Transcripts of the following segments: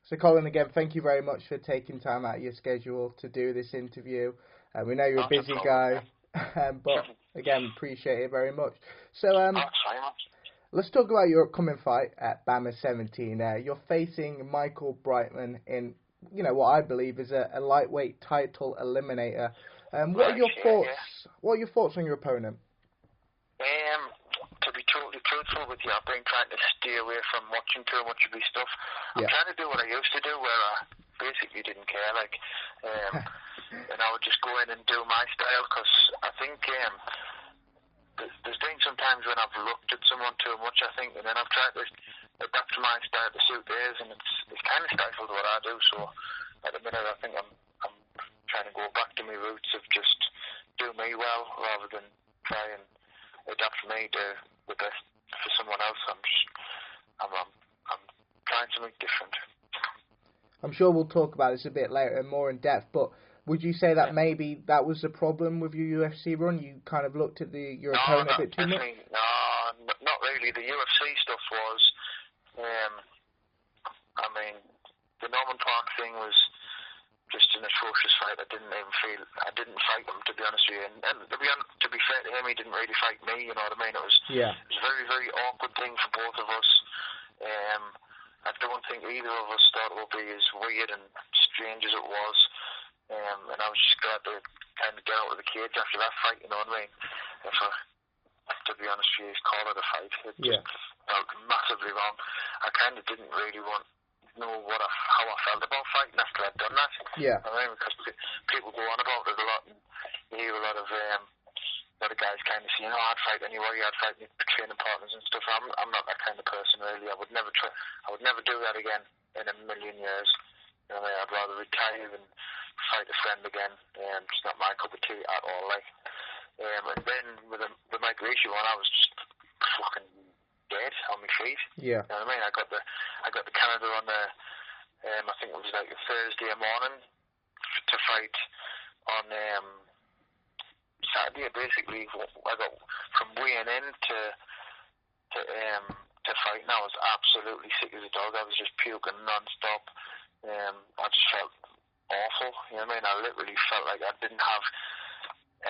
So, Colin, again, thank you very much for taking time out of your schedule to do this interview. We know you're a busy guy, but again, appreciate it very much. So, let's talk about your upcoming fight at BAMMA 17. You're facing Michael Brightmon in, what I believe is a lightweight title eliminator. What are your thoughts? Yeah. What are your thoughts on your opponent? To be totally truthful with you, I've been trying to stay away from watching too much of his stuff. I'm trying to do what I used to do, where I basically didn't care, and I would just go in and do my style, because I think there's been some times when I've looked at someone too much, I think, and then I've tried to adapt to my style to suit theirs, and it's kind of stifled what I do. So at the minute, I think I'm trying to go back to my roots of just do me well, rather than try and adapt me to the best for someone else. I'm trying something different. I'm sure we'll talk about this a bit later and more in depth, but would you say that maybe that was the problem with your UFC run? You kind of looked at your opponent a bit too much? No, not really. The UFC stuff was, the Norman Park thing was just an atrocious fight. I didn't fight him, to be honest with you. And to be fair to him, he didn't really fight me, you know what I mean? It was a very, very awkward thing for both of us. I don't think either of us thought it would be as weird and strange as it was. And I was just glad to kind of get out of the cage after that fight, you know what I mean? To be honest with you, call it a fight. It just felt massively wrong. I kind of didn't really know how I felt about fighting after I'd done that. Yeah. I mean, because people go on about it a lot, and you hear a lot of guys kind of saying, I'd fight anyway, I'd fight my training partners and stuff. I'm not that kind of person, really. I would never do that again in a million years. You know what I mean? I'd rather retire than fight a friend again. It's not my cup of tea at all, and then with the migration one, I was just fucking dead on my feet. Yeah. You know what I mean? I got the Canada on the I think it was like a Thursday morning to fight on Saturday. Basically, I got from weighing in to fight, and I was absolutely sick as a dog. I was just puking non-stop. I just felt awful. You know what I mean? I literally felt like I didn't have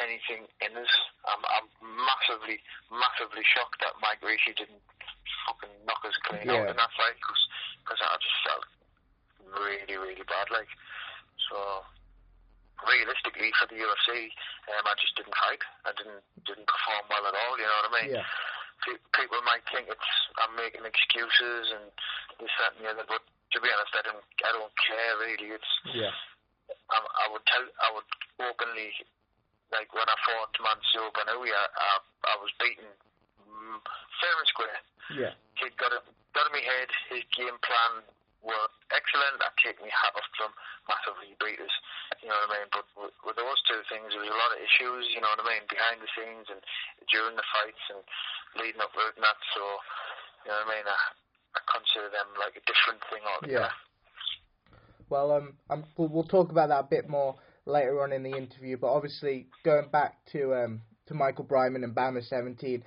anything in us. I'm massively, massively shocked that Mike Gracie didn't fucking knock us clean out in that fight, because I just felt really, really bad. So realistically, for the UFC, I just didn't fight. I didn't perform well at all. You know what I mean? Yeah. People might think I'm making excuses and this, that, and the other, but to be honest, I don't care really. I would openly, like when I fought Mansour Barnaoui, I was beaten fair and square. Yeah. He got in my head. His game plan were excellent. I take my hat off to him massively. He beat us. You know what I mean? But with those two things, there was a lot of issues, you know what I mean, behind the scenes and during the fights and leading up to it and that. So, you know what I mean? I consider them like a different thing altogether. Yeah. Well, we'll talk about that a bit more later on in the interview. But obviously, going back to Michael Brightmon and BAMMA 17,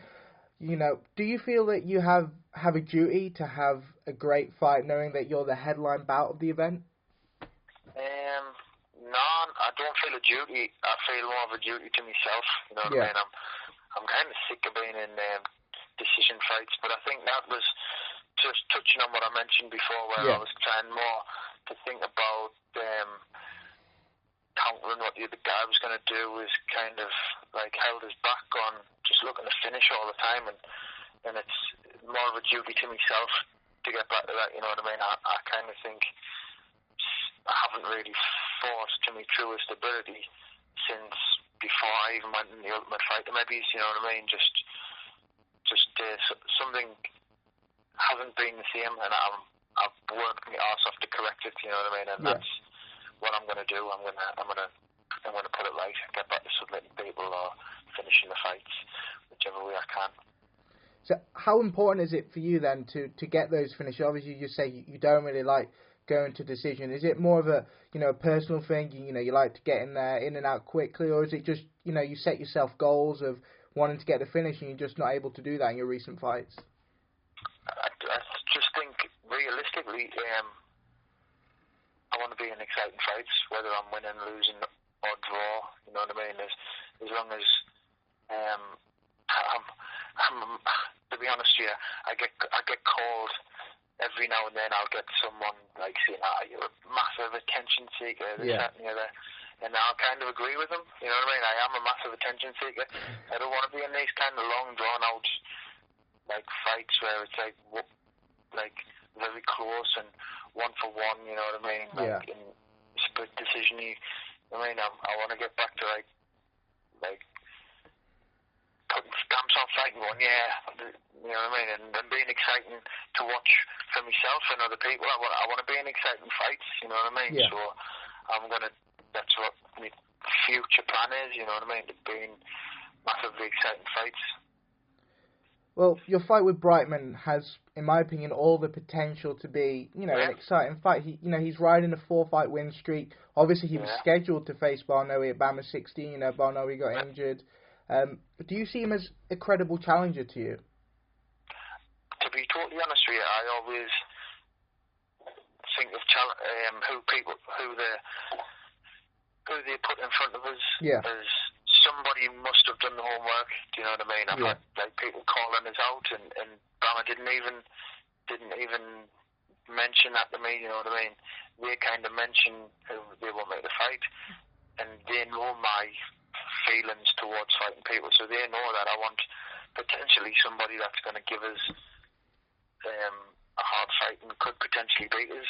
do you feel that you have a duty to have a great fight, knowing that you're the headline bout of the event? No, I don't feel a duty. I feel more of a duty to myself. You know what I mean? I'm kind of sick of being in decision fights, but I think that was just touching on what I mentioned before, where I was trying more to think about countering what the other guy was going to do, was kind of like held his back on just looking to finish all the time, and it's more of a duty to myself to get back to that, you know what I mean? I kind of think I haven't really fought to my truest ability since before I even went in the Ultimate Fighter, maybe, you know what I mean? Just something hasn't been the same, and I've worked my arse off to correct it, you know what I mean? And that's what I'm going to do. I'm going to put it right, get back to submitting people or finishing the fights, whichever way I can. So how important is it for you then to get those finishes? Obviously, you say you don't really like going to decision. Is it more of a personal thing? You like to get in there, in and out quickly, or is it just you set yourself goals of wanting to get the finish and you're just not able to do that in your recent fights? I just think realistically, I want to be in exciting fights, whether I'm winning, losing, or draw. You know what I mean? As long as to be honest with you, I get called every now and then. I'll get someone like saying, you're a massive attention seeker, this, that, and the other. And I'll kind of agree with them. You know what I mean? I am a massive attention seeker. I don't want to be in these kind of long, drawn out like fights where it's like very close and one for one. You know what I mean? Like in split decision. I mean, I want to get back to like putting stamps on fighting one. You know what I mean? And being exciting to watch for myself and other people. I want to be in exciting fights. You know what I mean? So I'm gonna. That's what my future plan is, you know what I mean, to be in massively exciting fights. Well, your fight with Brightmon has, in my opinion, all the potential to be, an exciting fight. He's riding a 4-fight win streak. Obviously, he was scheduled to face Barnaoui at BAMMA 16. Barnaoui got injured. Do you see him as a credible challenger to you? To be totally honest with you, I always think of who they put in front of us as somebody must have done the homework. Do you know what I mean? I've had like people calling us out, and BAMMA didn't even mention that to me. You know what I mean? They kind of mention who they want me to fight, and they know my feelings towards fighting people, so they know that I want potentially somebody that's going to give us a hard fight and could potentially beat us.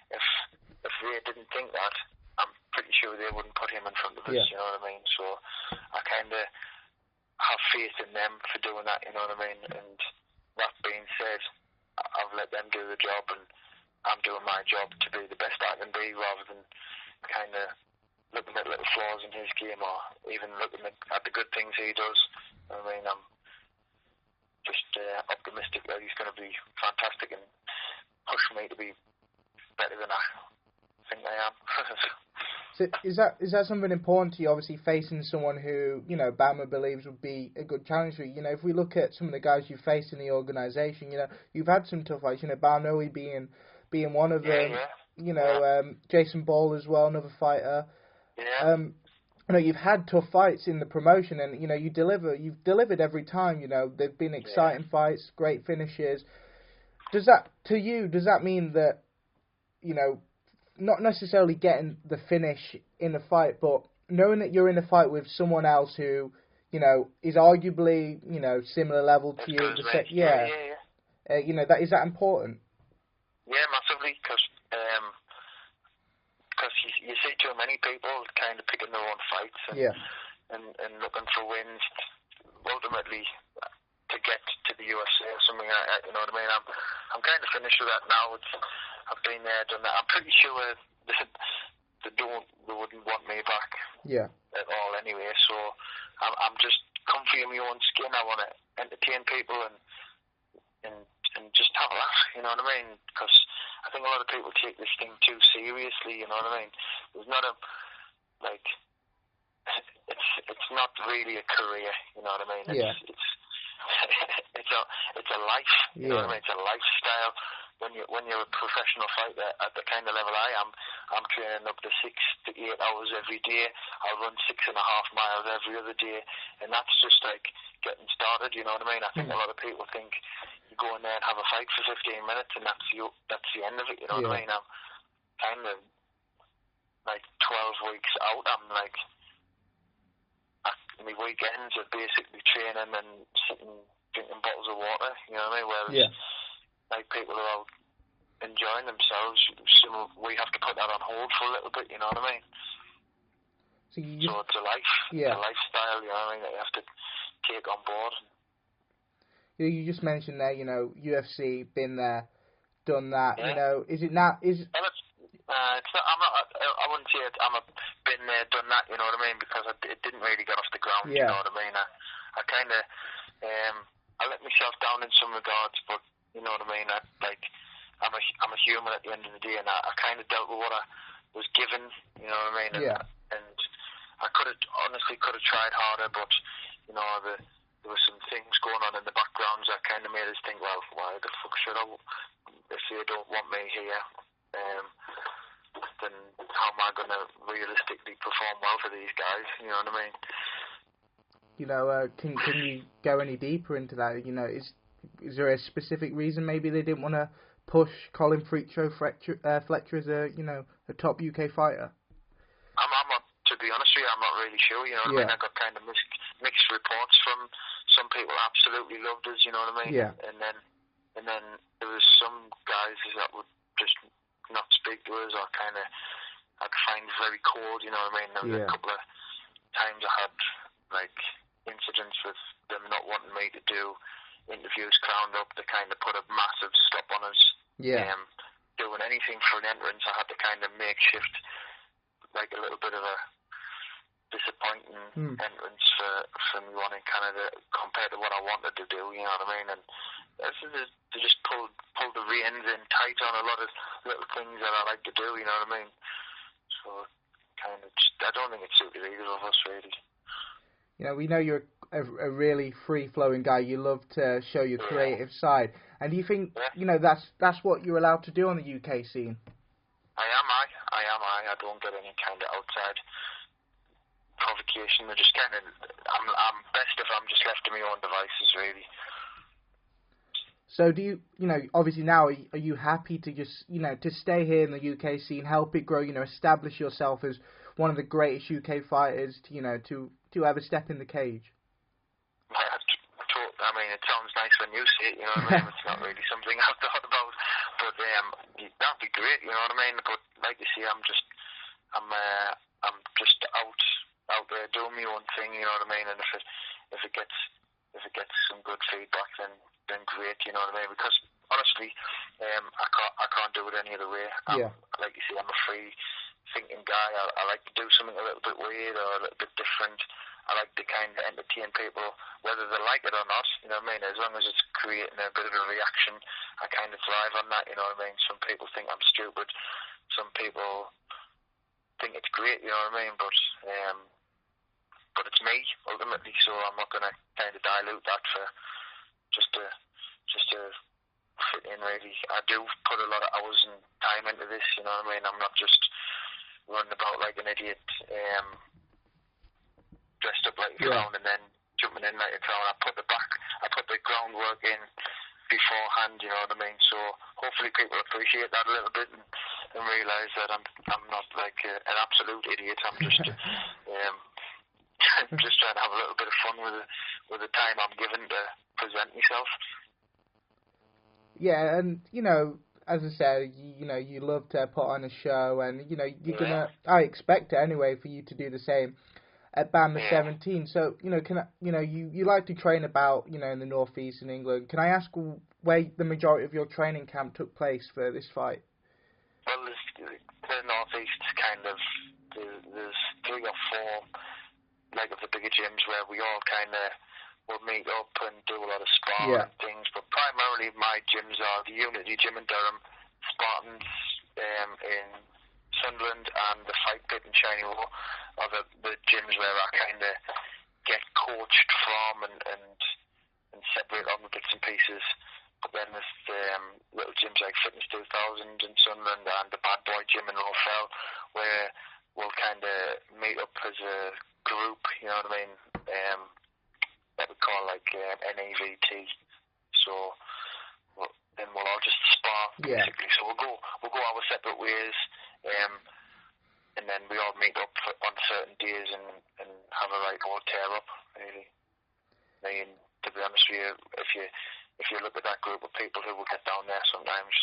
If they didn't think that, I'm pretty sure they wouldn't put him in front of us, you know what I mean? So I kind of have faith in them for doing that, you know what I mean? And that being said, I've let them do the job, and I'm doing my job to be the best I can be, rather than kind of looking at little flaws in his game, or even looking at the good things he does. I mean, I'm just optimistic that he's going to be fantastic and push me to be better than I think I am. So is that something important to you? Obviously, facing someone who BAMMA believes would be a good challenge for you. If we look at some of the guys you faced in the organisation, you've had some tough fights. Barnaoui being one of them. Jason Ball as well, another fighter. You've had tough fights in the promotion, and you've delivered every time. They've been exciting fights, great finishes. Does that mean that not necessarily getting the finish in the fight, but knowing that you're in a fight with someone else who, is arguably, similar level to you? Is that important? Yeah, massively, because you see too many people kind of picking their own fights and looking for wins, ultimately to get to the UFC or something like that, you know what I mean? I'm kind of finished with that now. I've been there, done that. I'm pretty sure they wouldn't want me back at all anyway, so I'm just comfy in my own skin. I want to entertain people and just have a laugh, you know what I mean? Because I think a lot of people take this thing too seriously, you know what I mean? There's not it's not really a career, you know what I mean? It's a life, you know what I mean? It's a lifestyle. When you're a professional fighter at the kind of level I am, I'm training up to 6 to 8 hours every day. I'll run 6.5 miles every other day, and that's just like getting started, you know what I mean? I think a lot of people think you go in there and have a fight for 15 minutes and that's the end of it, you know what I mean? I'm kind of like 12 weeks out. I'm like, my weekends are basically training and sitting drinking bottles of water, you know what I mean? Whereas like people are out enjoying themselves, so we have to put that on hold for a little bit, you know what I mean? So it's a life, it's a lifestyle, you know what I mean, that you have to take on board. You just mentioned there, UFC, been there, done that. Is it not? It's not. I wouldn't say I'm been there, done that. You know what I mean? Because it didn't really get off the ground. You know what I mean? I kind of I let myself down in some regards, but you know what I mean? I'm a human at the end of the day, and I kind of dealt with what I was given. You know what I mean? And I could have tried harder, but there were some things going on in the background that kind of made us think, well, why the fuck should I if they don't want me here? best, and how am I going to realistically perform well for these guys? You know what I mean? You know, can you go any deeper into that? You know, is there a specific reason maybe they didn't want to push Colin Fletcher as a top UK fighter? I'm not, to be honest with you, I'm not really sure. You know what I mean? I got kind of mixed reports from some people. Absolutely loved us. You know what I mean? Yeah. And then there was some guys that would just not speak to us, or kind of I'd find very cold. You know what I mean? There was a couple of times I had like incidents with them not wanting me to do interviews crowned up. They kind of put a massive stop on us. Yeah. Doing anything for an entrance, I had to kind of makeshift like a little bit of a disappointing entrance for me wanting Canada compared to what I wanted to do. You know what I mean? And they just pulled the reins in tight on a lot of little things that I like to do. You know what I mean? So kind of I don't think it suited either of us really. You know, we know you're a really free-flowing guy. You love to show your creative side. And do you think, you know, that's what you're allowed to do on the UK scene? I am. I don't get any kind of outside provocation. I just kind of, I'm best if I'm just left to my own devices, really. So do you know, obviously now, are you happy to just, you know, to stay here in the UK scene, help it grow, you know, establish yourself as one of the greatest UK fighters, to ever step in the cage? I mean, it sounds nice when you say it, you know what I mean? It's not really something I've thought about, but that'd be great, you know what I mean? But like you say, I'm just out there doing my own thing, you know what I mean? And if it gets some good feedback, then great, you know what I mean? Because honestly, I can't do it any other way. Like you say, I'm a free thinking guy. I like to do something a little bit weird or a little bit different. I like to kind of entertain people, whether they like it or not, you know what I mean? As long as it's creating a bit of a reaction, I kind of thrive on that, you know what I mean? Some people think I'm stupid, some people think it's great, you know what I mean? But it's me, ultimately, so I'm not going to kind of dilute that for just to fit in, really. I do put a lot of hours and time into this, you know what I mean? I'm not just running about like an idiot, dressed up like a clown and then jumping in like a clown. I put the groundwork in beforehand, you know what I mean? So hopefully people appreciate that a little bit and realise that I'm not like an absolute idiot. I'm just just trying to have a little bit of fun with the time I'm given to present myself. Yeah, and you know, as I said, you know, you love to put on a show, and you know, you're gonna. I expect it anyway for you to do the same at BAMMA 17. So, you know, you like to train about, you know, in the northeast in England. Can I ask where the majority of your training camp took place for this fight? Well, the northeast kind of, there's 3 or 4 like of the bigger gyms where we all kind of will meet up and do a lot of sparring and things. But primarily my gyms are the Unity Gym in Durham, Spartans in Sunderland, and the Fight Pit in Shiny Row are the gyms where I kind of get coached from and separate on bits and pieces. But then there's little gyms like Fitness 2000 in Sunderland and the Bad Boy Gym in Rofell, where we'll kind of meet up as a group, you know what I mean, that we call like NAVT. So then we'll all just spar, basically. So we'll go our separate ways, and then we all meet up on certain days and have a right old tear up, really. I mean, to be honest with you, if you look at that group of people who will get down there sometimes,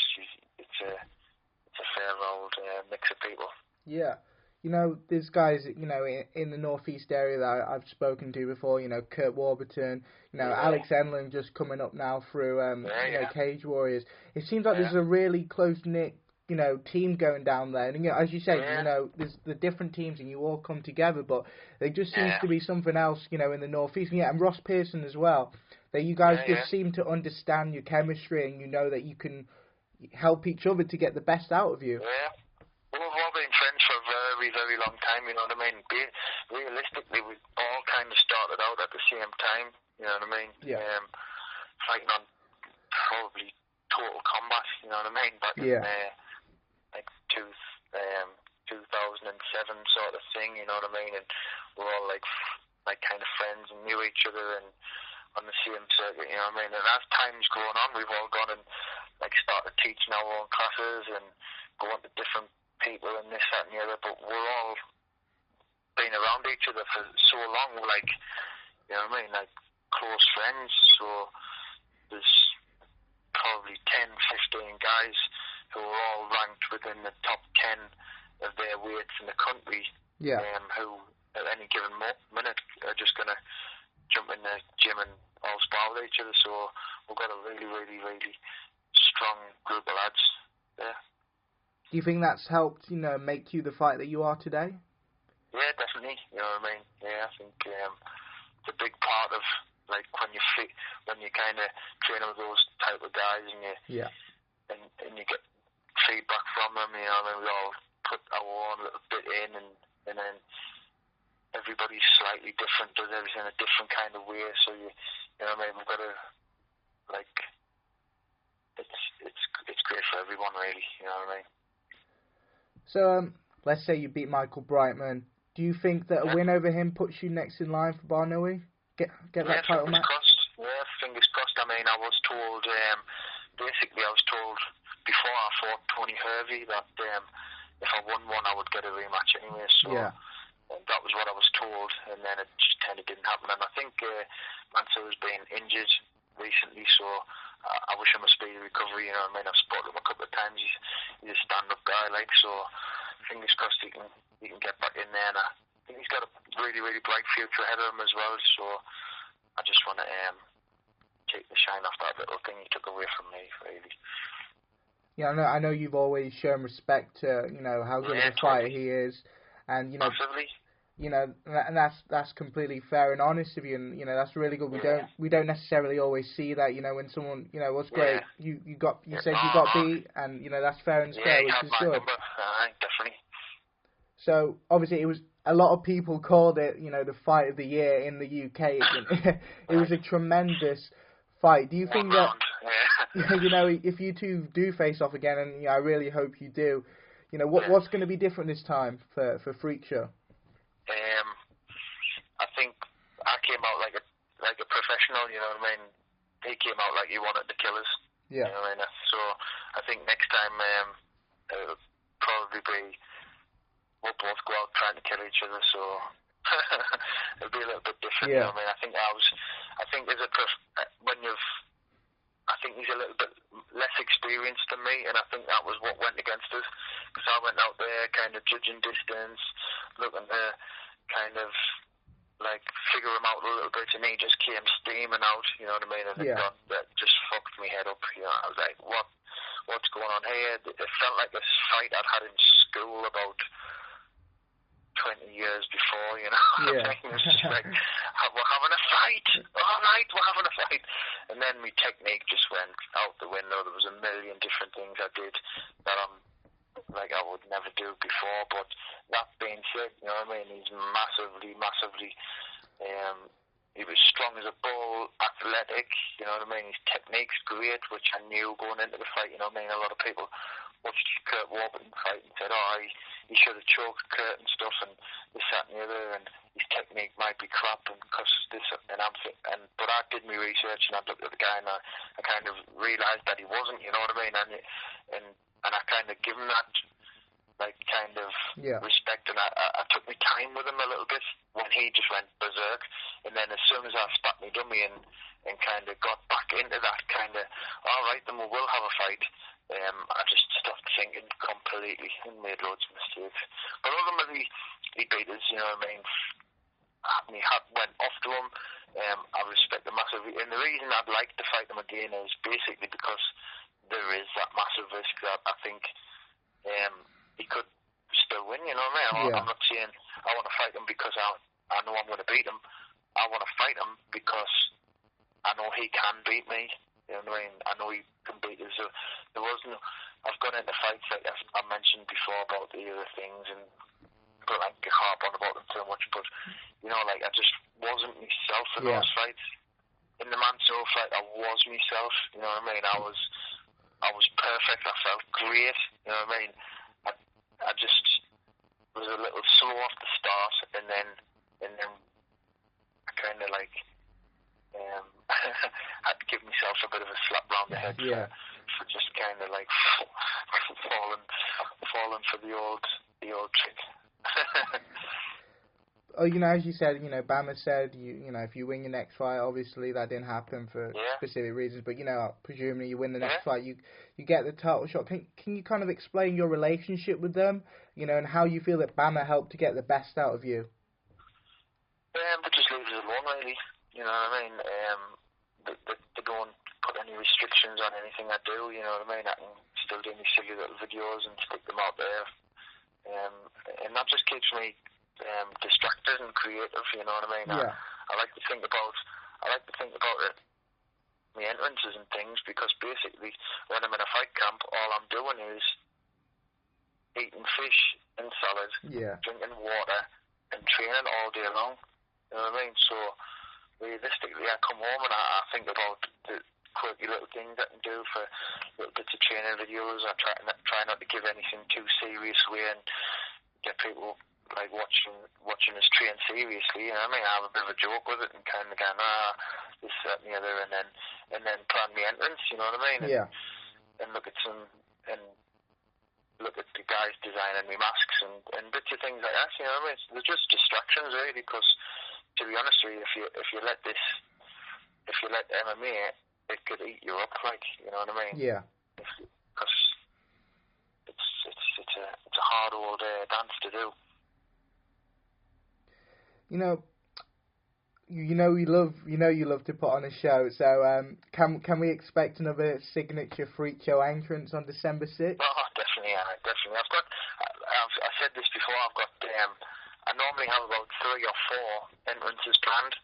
it's a fair old mix of people. Yeah. You know, there's guys, you know, in the northeast area that I've spoken to before, you know, Kurt Warburton, you know, Alex Enlund just coming up now through, you know, Cage Warriors. It seems like there's a really close-knit, you know, team going down there. And, you know, as you say, you know, there's the different teams and you all come together, but there just seems to be something else, you know, in the northeast. And Ross Pearson as well. That you guys just seem to understand your chemistry and you know that you can help each other to get the best out of you. Yeah. Well, we've all been friends for a very, very long time, you know what I mean? Realistically, we all kind of started out at the same time, you know what I mean? Yeah. Fighting on probably Total Combat, you know what I mean? Back in like 7 sort of thing, you know what I mean? And we're all like kind of friends and knew each other and on the same circuit, you know what I mean? And as time's going on, we've all gone and like started teaching our own classes and going to different people and this, that and the other, but we're all been around each other for so long, like, you know what I mean, like close friends. So there's probably 10, 15 guys who are all ranked within the top 10 of their weights in the country, who at any given minute are just going to jump in the gym and all spar with each other. So we've got a really, really, really strong group of lads there. Do you think that's helped, make you the fighter that you are today? Yeah, definitely. You know what I mean? Yeah, I think it's a big part of like when you kind of train with those type of guys and you get feedback from them. You know, and we all put our own little bit in, and then everybody's slightly different, does everything a different kind of way. So you know what I mean? We've got to like it's great for everyone, really. You know what I mean? So let's say you beat Michael Brightmon. Do you think that a win over him puts you next in line for Barnaoui? Get that title match? Fingers crossed. I mean, I was told, basically I was told before I fought Tony Hervey that if I won one, I would get a rematch anyway. So that was what I was told, and then it just kind of didn't happen. And I think Mansour's been injured recently, so I wish him a speedy recovery. You know what I mean? I've spotted him a couple of times. He's a stand-up guy, like, so fingers crossed he can get back in there. And I think he's got a really, really bright future ahead of him as well. So I just want to take the shine off that little thing he took away from me, really. Yeah, I know you've always shown respect to, how good of a fighter he is, and massively. And that's completely fair and honest of you, and that's really good. We don't necessarily always see that, when someone, what's great, you said you got beat, and that's fair and square, which is good. Definitely. So obviously it was a lot of people called it, the fight of the year in the UK. It was a tremendous fight. Do you think that, if you two do face off again, and I really hope you do, what's going to be different this time for Freakshow? I think I came out like a professional. You know what I mean? He came out like he wanted to kill us. Yeah. You know what I mean? So I think next time it'll probably be we'll both go out trying to kill each other. So it'll be a little bit different. Yeah. You know what I mean? I think I think he's a little bit less experienced than me, and I think that was what went against us, because I went out there kind of judging distance, looking to kind of like figure him out a little bit, and he just came steaming out, you know what I mean? And that just fucked me head up. You know, I was like, what's going on here? It felt like a fight I'd had in school about 20 years before, you know. Yeah. It was just like, we're having a fight. All right, we're having a fight. And then my technique just went out the window. There was a million different things I did that I would never do before. But that being said, you know what I mean, he's massively, he was strong as a bull, athletic, you know what I mean, his technique's great, which I knew going into the fight, you know what I mean. A lot of people watched Kurt Warburton fight and said, he should have choked Kurt and stuff, and this, that and the other, and his technique might be crap, and because this, but I did my research, and I looked at the guy, and I kind of realised that he wasn't, you know what I mean, and I kind of give him that, like, kind of respect, and I took my time with him a little bit when he just went berserk, and then as soon as I spat my dummy and kind of got back into that kind of, all right, then we will have a fight, I just stopped thinking completely and made loads of mistakes. But ultimately, he beat us, you know what I mean. My hat went off to him. I respect him massively, and the reason I'd like to fight him again is basically because there is that massive risk that I think he could still win, you know what I mean? I'm not saying I want to fight him because I know I'm going to beat him. I want to fight him because I know he can beat me. You know what I mean? I know he can beat us. So I've gone into fights like I mentioned before about the other things, and I don't like to harp on about them too much, but you know, like I just wasn't myself in those fights. In the Mansour fight, I was myself. You know what I mean? I was perfect. I felt great. You know what I mean? I just was a little for just kind of like falling for the old trick. Oh, you know, as you said, you know, BAMMA said, you know, if you win your next fight, obviously that didn't happen for specific reasons, but, you know, presumably you win the next fight, you get the title shot. Can you kind of explain your relationship with them, you know, and how you feel that BAMMA helped to get the best out of you? But just leave it alone, really, you know what I mean? They don't put any restrictions on anything I do, you know what I mean? I can still do my silly little videos and stick them out there, and that just keeps me distracted and creative, you know what I mean? I like to think about it, my entrances and things, because basically when I'm in a fight camp, all I'm doing is eating fish and salad, drinking water and training all day long, you know what I mean? So realistically, I come home and I think about the quirky little things I can do for little bits of training videos. I try not to give anything too serious away and get people like watching us train seriously, you know what I mean? I have a bit of a joke with it and kind of going, this, that, and the other, and then plan my entrance, you know what I mean? And look at the guys designing me masks and bits of things like that, you know what I mean? They're just distractions, really, because to be honest with you, if you let MMA, it could eat you up, like, you know what I mean? Because it's a hard old dance to do. You know you love to put on a show. So can we expect another signature Freakshow entrance on December 6th? Oh, definitely. I said this before. I normally have about 3 or 4 entrances planned.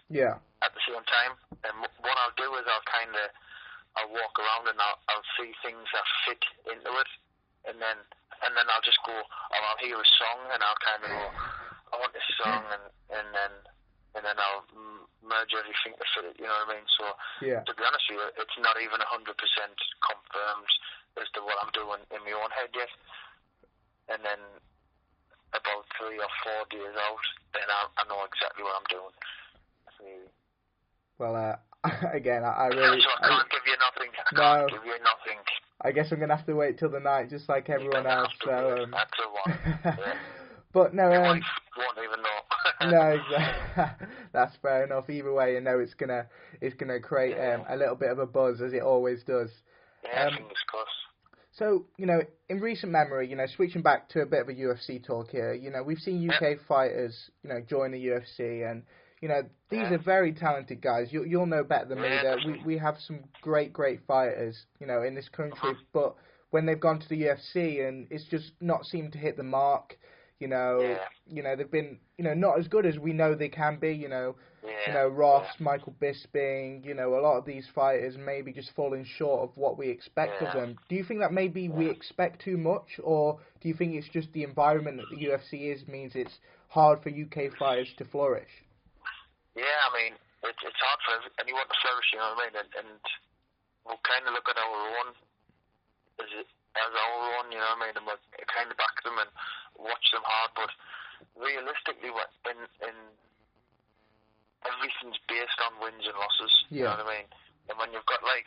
At the same time, and what I'll do is I'll walk around and I'll see things that fit into it, and then I'll just go, or I'll hear a song and I'll kind of go, I want this song, and then I'll merge everything to fit it, you know what I mean? So, to be honest with you, it's not even 100% confirmed as to what I'm doing in my own head yet. And then about 3 or 4 days out, then I know exactly what I'm doing. Well, again, I really... So I can't give you nothing. I can't give you nothing. I guess I'm going to have to wait till the night, just like everyone else. So, that's the one. But no, your wife won't even know. No, exactly. That's fair enough. Either way, you know it's gonna create a little bit of a buzz, as it always does. Fingers crossed. So, you know, in recent memory, you know, switching back to a bit of a UFC talk here, you know, we've seen UK fighters, you know, join the UFC, and you know these are very talented guys. You'll know better than me that we have some great fighters, you know, in this country, but when they've gone to the UFC and it's just not seemed to hit the mark. You know, they've been, you know, not as good as we know they can be. You know, Ross, Michael Bisping. You know, a lot of these fighters maybe just falling short of what we expect of them. Do you think that maybe we expect too much, or do you think it's just the environment that the UFC means it's hard for UK fighters to flourish? Yeah, I mean, it's hard for anyone to flourish. You know what I mean? And we'll kind of look at our own as our own, you know what I mean, and we'll kind of back them and watch them hard, but realistically, in everything's based on wins and losses, you know what I mean? And when you've got a high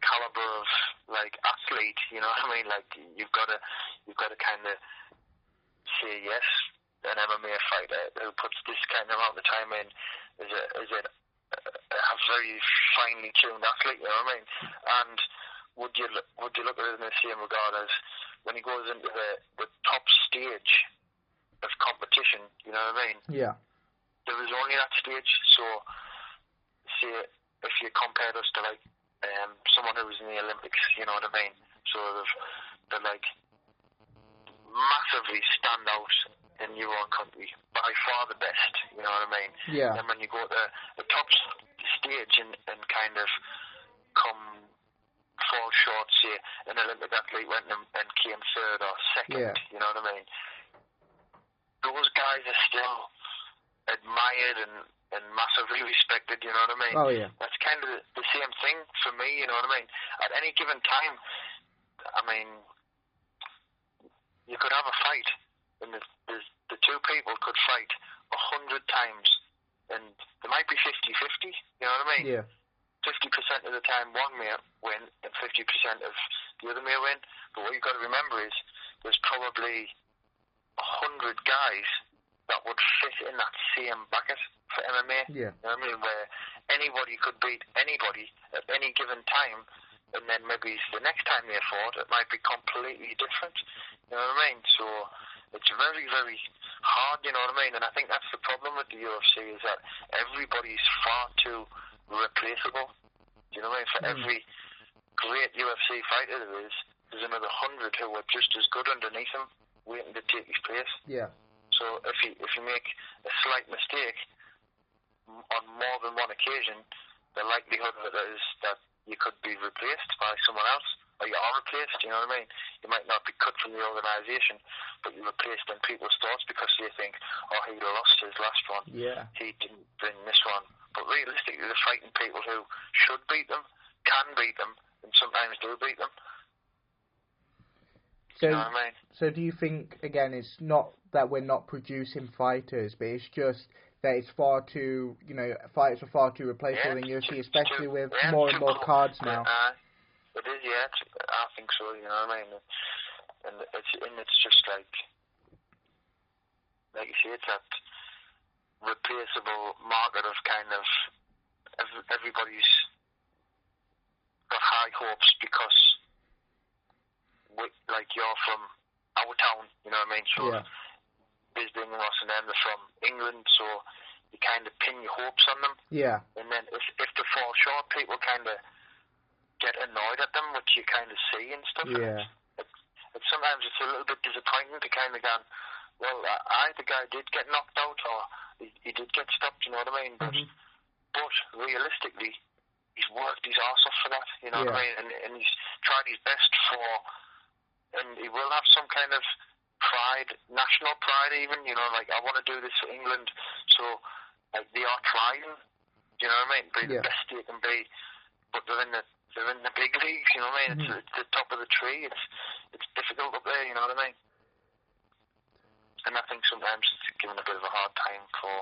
caliber of like athlete, you know what I mean, like you've got to kind of say yes. An MMA fighter who puts this kind of amount of time in is a very finely tuned athlete, you know what I mean? And would you look at it in the same regard as when he goes into the top stage of competition, you know what I mean? There is only that stage, so say if you compared us to like someone who was in the Olympics, you know what I mean? So they're like massively stand out in your own country, by far the best, you know what I mean? And when you go to the top stage and kind of come fall short, say an Olympic athlete went and came third or second, you know what I mean? Those guys are still admired and massively respected, you know what I mean? Oh, yeah. That's kind of the same thing for me, you know what I mean? At any given time, I mean, you could have a fight, and the two people could fight 100 times, and there might be 50-50, you know what I mean? 50% of the time one may win and 50% of the other may win. But what you've got to remember is there's probably 100 guys that would fit in that same bucket for MMA. Yeah. You know what I mean? Where anybody could beat anybody at any given time, and then maybe the next time they fought, it might be completely different. You know what I mean? So it's very, very hard, you know what I mean? And I think that's the problem with the UFC, is that everybody's far too replaceable. You know what I mean? For every great UFC fighter there is, there's another 100 who are just as good underneath him, waiting to take his place. Yeah. So if you make a slight mistake on more than one occasion, the likelihood of it is that you could be replaced by someone else, or you are replaced, you know what I mean? You might not be cut from the organisation, but you're replaced in people's thoughts because they think, oh, he lost his last one. Yeah. He didn't win this one. But realistically, they're fighting people who should beat them, can beat them, and sometimes do beat them. So, you know what I mean? So do you think, again, it's not that we're not producing fighters, but it's just that it's far too, fighters are far too replaceable in UFC, especially with more and more cards now. It is, yeah. I think so, you know what I mean? And it's just like you say, it's that replaceable market of kind of everybody's got high hopes because you're from our town, you know what I mean? So Bisbing and Ross and them, they're from England, so you kind of pin your hopes on them. Yeah. And then if they fall short, people kind of get annoyed at them, which you kind of see and stuff. Yeah. And sometimes it's a little bit disappointing to kind of go, well, the guy did get knocked out, or he did get stopped, you know what I mean? But realistically, he's worked his arse off for that, you know what I mean? And he's tried his best and he will have some kind of pride, national pride even, you know, like, I want to do this for England, so, like, they are trying, you know what I mean? Be the best they can be, but they're in the big leagues, you know what I mean? It's the top of the tree, it's difficult up there, you know what I mean? And I think sometimes it's given a bit of a hard time for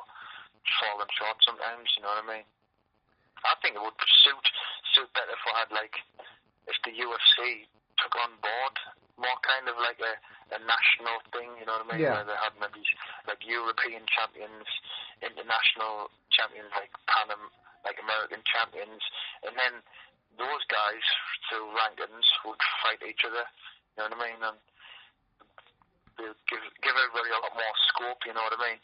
falling short sometimes, you know what I mean? I think it would suit better if I had, if the UFC took on board more kind of like a national thing, you know what I mean? Yeah. Where they had maybe European champions, international champions, like American champions, and then those guys through rankings would fight each other, you know what I mean? And they'll give everybody a lot more scope, you know what I mean?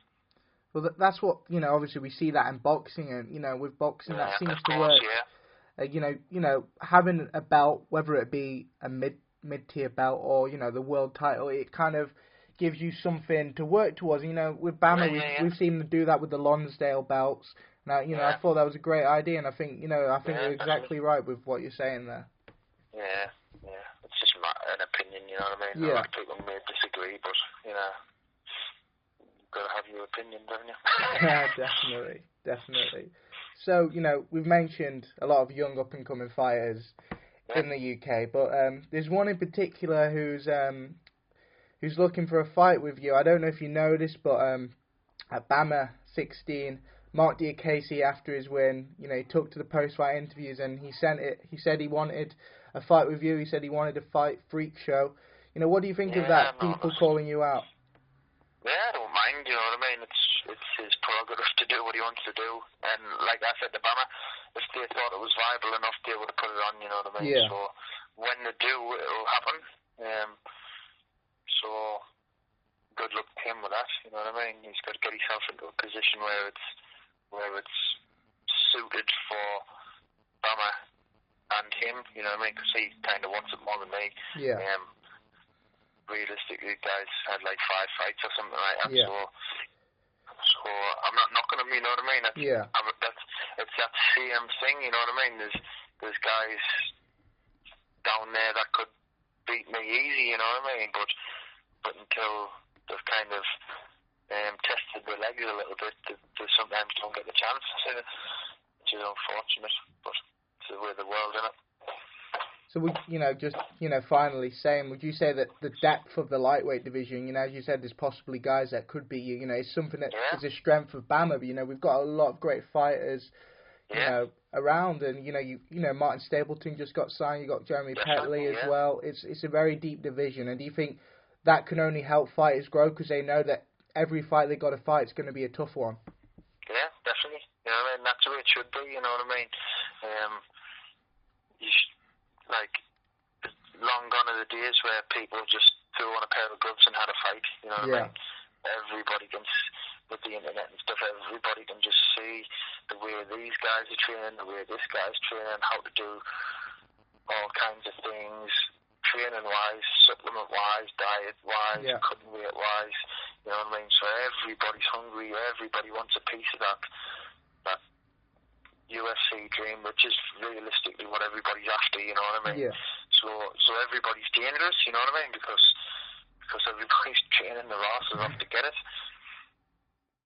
Well, that's what, obviously we see that in boxing, and, with boxing that seems to work. Having a belt, whether it be a mid-tier belt or, the world title, it kind of gives you something to work towards. With BAMMA, we've seen them do that with the Lonsdale belts. Now, I thought that was a great idea, and I think, you're exactly right with what you're saying there. Yeah. It's just an opinion, you know what I mean? A lot of people may disagree, but, you've got to have your opinion, don't you? Yeah, definitely. So, we've mentioned a lot of young up-and-coming fighters in the UK, but there's one in particular who's looking for a fight with you. I don't know if you know this, but at BAMMA 16, Mark Diakese, after his win, he took to the post-fight interviews and he said he wanted a fight with you. He said he wanted to fight Freakshow. What do you think of that, people calling you out? Yeah, I don't mind, you know what I mean? It's his prerogative to do what he wants to do. And like I said to BAMMA, if they thought it was viable enough, they would have put it on, you know what I mean? Yeah. So when they do, it'll happen. So good luck to him with that, you know what I mean? He's got to get himself into a position where it's suited for BAMMA and him, you know what I mean? Because he kind of wants it more than me. Yeah. Realistically, guys had 5 fights or something like that. Yeah. So I'm not knocking him, you know what I mean? It's that same thing, you know what I mean? There's guys down there that could beat me easy, you know what I mean? But until they've kind of tested their legs a little bit, they sometimes don't get the chance, which is unfortunate. But it's the way of the world, isn't it? So, finally saying, would you say that the depth of the lightweight division, as you said, there's possibly guys that could beat you, it's something that is a strength of BAMMA, but, we've got a lot of great fighters, around, and you know Martin Stapleton just got signed. You got Jeremy Petley as well. It's a very deep division, and do you think that can only help fighters grow because they know that every fight they got to fight is going to be a tough one? Yeah, definitely. You know what I mean? That's the way it should be. You know what I mean? Long gone are the days where people just threw on a pair of gloves and had a fight. You know what I mean? Everybody can, with the internet and stuff, everybody can just see the way these guys are training, the way this guy's training, how to do all kinds of things, training-wise, supplement-wise, diet-wise, cutting weight-wise. You know what I mean? So everybody's hungry. Everybody wants a piece of that UFC dream, which is realistically what everybody's after. You know what I mean? Yeah. So everybody's dangerous. You know what I mean? Because everybody's training their asses off to get it.